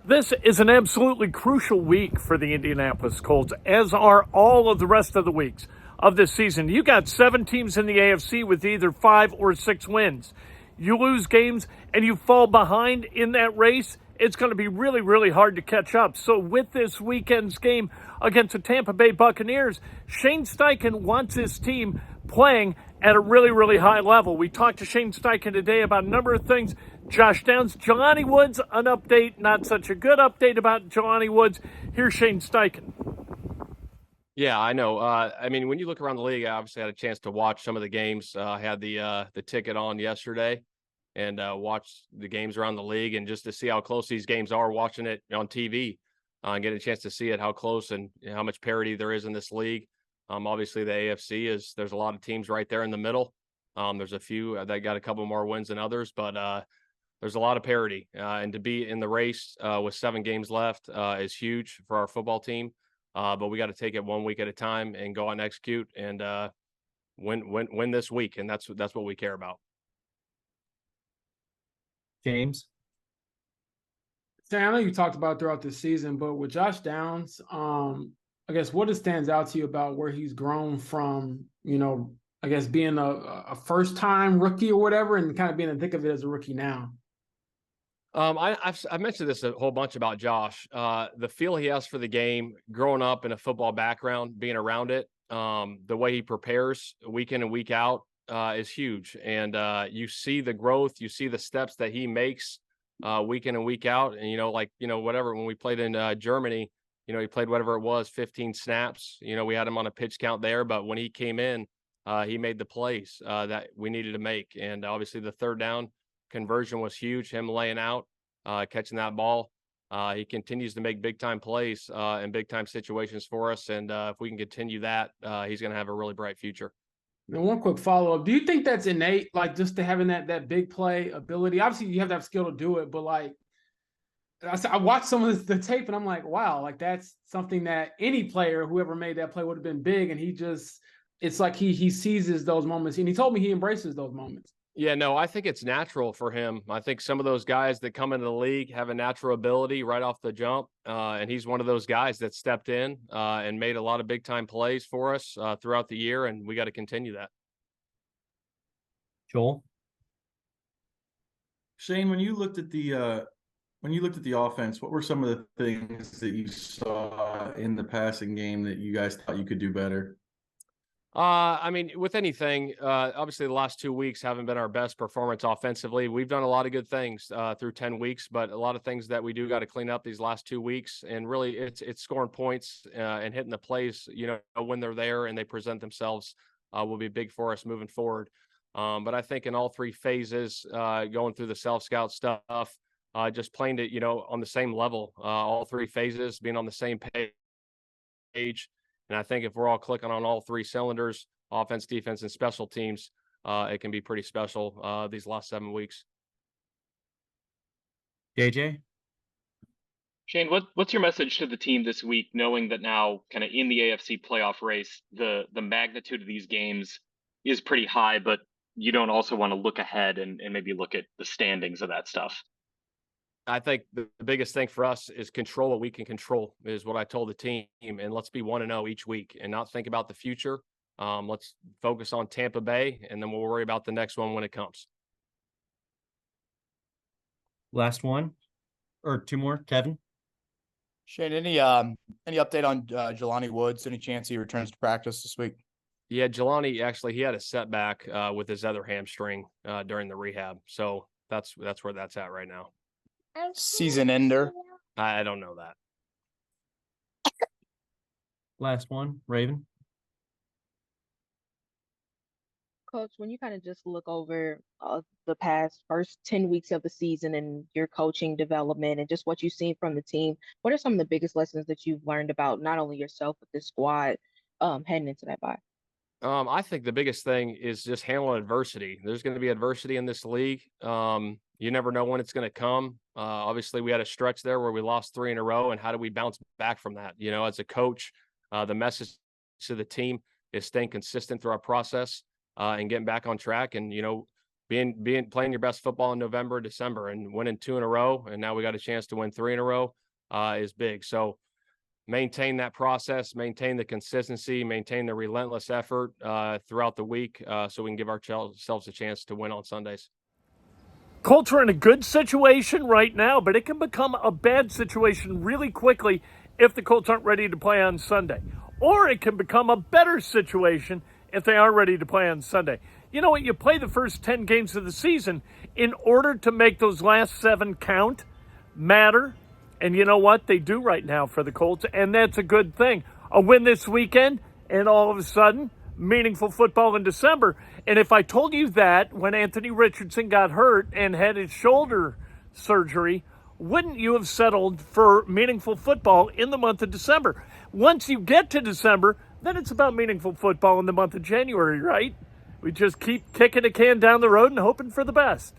This is an absolutely crucial week for the Indianapolis Colts, as are all of the rest of the weeks of this season. You got 7 teams in the AFC with either 5 or 6 wins. You lose games and you fall behind in that race, it's going to be really, really hard to catch up. So with this weekend's game against the Tampa Bay Buccaneers, Shane Steichen wants his team playing at a really, really high level. We talked to Shane Steichen today about a number of things. Josh Downs, Jelani Woods, an update, not such a good update about Jelani Woods. Here's Shane Steichen. Yeah, I know. I mean, when you look around the league, I obviously had a chance to watch some of the games. I had the ticket on yesterday and watched the games around the league, and just to see how close these games are, watching it on TV and getting a chance to see it, how close and how much parity there is in this league. Obviously, the AFC there's a lot of teams right there in the middle. There's a few that got a couple more wins than others, but there's a lot of parity. And to be in the race with 7 games left is huge for our football team. But we got to take it one week at a time and go out and execute and win this week, and that's what we care about. James? Sam, I know you talked about throughout the season, but with Josh Downs, I guess what stands out to you about where he's grown from, I guess being a first-time rookie or whatever, and kind of being in the thick of it as a rookie now? I've mentioned this a whole bunch about Josh. The feel he has for the game, growing up in a football background, being around it, the way he prepares week in and week out is huge. And you see the growth, you see the steps that he makes week in and week out. And whatever, when we played in Germany, he played whatever it was, 15 snaps. We had him on a pitch count there, but when he came in, he made the plays that we needed to make. And obviously the third down conversion was huge, him laying out, catching that ball. He continues to make big time plays in big time situations for us. And if we can continue that, he's going to have a really bright future. And one quick follow-up. Do you think that's innate, like just to having that big play ability? Obviously, you have to have skill to do it, but like I watched some of the tape and I'm like, wow, like that's something that any player, whoever made that play, would have been big. And it's like he seizes those moments. And he told me he embraces those moments. Yeah, no, I think it's natural for him. I think some of those guys that come into the league have a natural ability right off the jump. And he's one of those guys that stepped in and made a lot of big time plays for us throughout the year. And we got to continue that. Joel? Shane, when you looked at the offense, what were some of the things that you saw in the passing game that you guys thought you could do better? I mean, with anything, obviously the last 2 weeks haven't been our best performance offensively. We've done a lot of good things through 10 weeks, but a lot of things that we do got to clean up these last 2 weeks. And really, it's scoring points and hitting the plays, when they're there and they present themselves will be big for us moving forward. But I think in all 3 phases, going through the self-scout stuff, just playing it, on the same level, all 3 phases, being on the same page. And I think if we're all clicking on all 3 cylinders, offense, defense, and special teams, it can be pretty special these last 7 weeks. JJ? Shane, what's your message to the team this week, knowing that now kind of in the AFC playoff race, the magnitude of these games is pretty high, but you don't also want to look ahead and maybe look at the standings of that stuff? I think the biggest thing for us is control what we can control, is what I told the team. And let's be 1-0 each week and not think about the future. Let's focus on Tampa Bay, and then we'll worry about the next one when it comes. Last one or 2 more, Kevin? Shane, any update on Jelani Woods? Any chance he returns to practice this week? Yeah, Jelani, actually, he had a setback with his other hamstring during the rehab. So that's where that's at right now. Season ender? I don't know that. Last one, Raven? Coach, when you kind of just look over the past first 10 weeks of the season and your coaching development and just what you've seen from the team, what are some of the biggest lessons that you've learned about not only yourself, but the squad heading into that bye? I think the biggest thing is just handling adversity. There's going to be adversity in this league. You never know when it's going to come. Obviously, we had a stretch there where we lost 3 in a row, and how do we bounce back from that? As a coach, the message to the team is staying consistent through our process and getting back on track. And, playing your best football in November, December, and winning 2 in a row, and now we got a chance to win 3 in a row is big. So maintain that process, maintain the consistency, maintain the relentless effort throughout the week, so we can give ourselves a chance to win on Sundays. Colts are in a good situation right now, but it can become a bad situation really quickly if the Colts aren't ready to play on Sunday. Or it can become a better situation if they are ready to play on Sunday. You know what? You play the first 10 games of the season in order to make those last 7 count, matter. And you know what? They do right now for the Colts, and that's a good thing. A win this weekend, and all of a sudden, meaningful football in December. And if I told you that when Anthony Richardson got hurt and had his shoulder surgery, wouldn't you have settled for meaningful football in the month of December? Once you get to December, then it's about meaningful football in the month of January, right? We just keep kicking a can down the road and hoping for the best.